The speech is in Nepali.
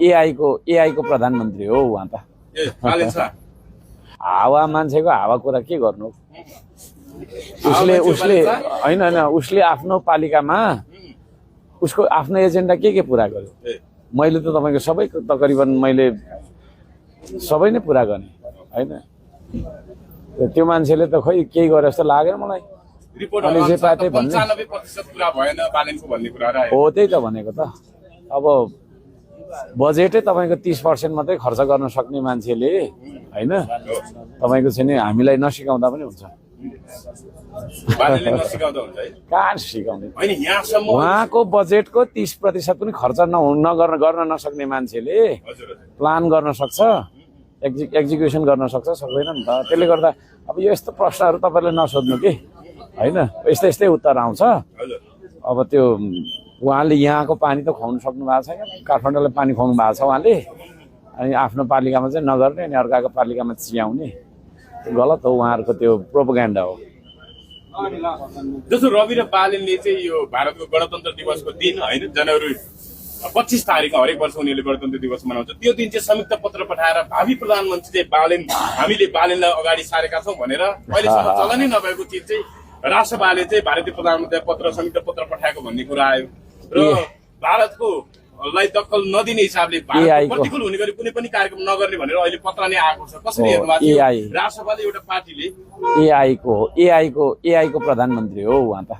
एआईको प्रधानमन्त्री हो उहाँ त। हावा मान्छेको हावा कुरा के गर्नु, उसले उसले आफ्नो पालिकामा उसको आफ्नो एजेन्डा के पुरा गर्यो। मैले त तपाईको सबै तकरिबन मैले सबै नै पुरा गर्ने हैन। त्यो मान्छेले त खोइ केही गरे जस्तो लागेन मलाई। हो त्यही त भनेको त। अब बजेटै तपाईँको 30% मात्रै खर्च गर्न सक्ने मान्छेले हैन तपाईँको चाहिँ नि हामीलाई नसिकाउँदा पनि हुन्छ। कहाँ सिकाउने, उहाँको बजेटको 30% पनि खर्च गर्न नसक्ने मान्छेले प्लान गर्न सक्छ, एक्जिक्युसन गर्न सक्छ, सक्दैन नि त। त्यसले गर्दा अब यो यस्तो प्रश्नहरू तपाईँले नसोध्नु कि हैन, यस्तै उत्तर आउँछ। अब त्यो उहाँले यहाँको पानी त खुवाउनु सक्नु भएको छैन, काठमाडौँलाई पानी खुवाउनु भएको छ उहाँले, अनि आफ्नो पालिकामा चाहिँ नगर्ने अनि अर्काको पालिकामा चियाउने, त्यो गलत हो। उहाँहरूको त्यो प्रोपोगेन्डा हो। जस्तो रवि र बालेनले चाहिँ यो भारतको गणतन्त्र दिवसको दिन होइन जनवरी 25 तारिकमा हरेक वर्ष उनीहरूले गणतन्त्र दिवस मनाउँछ, त्यो दिन चाहिँ संयुक्त पत्र पठाएर भावी प्रधानमन्त्री चाहिँ हामीले बालेनलाई अगाडि सारेका छौँ भनेर अहिलेसम्म चलनै नभएको चिज चाहिँ राष्ट्रपालले चाहिँ भारतीय प्रधानमन्त्री पत्र संयुक्त पत्र पठाएको भन्ने कुरा आयो र भारतको लाई दखल नदिने हिसाबले प्रतिकूल हुने गरी कुनै पनि कार्यक्रम नगर्ने भनेर अहिले पत्र नै आएको छ। कसरी हेर्नु भएको छ राष्ट्रपालले एउटा पार्टीले एआईको प्रधानमन्त्री हो उहाँ त।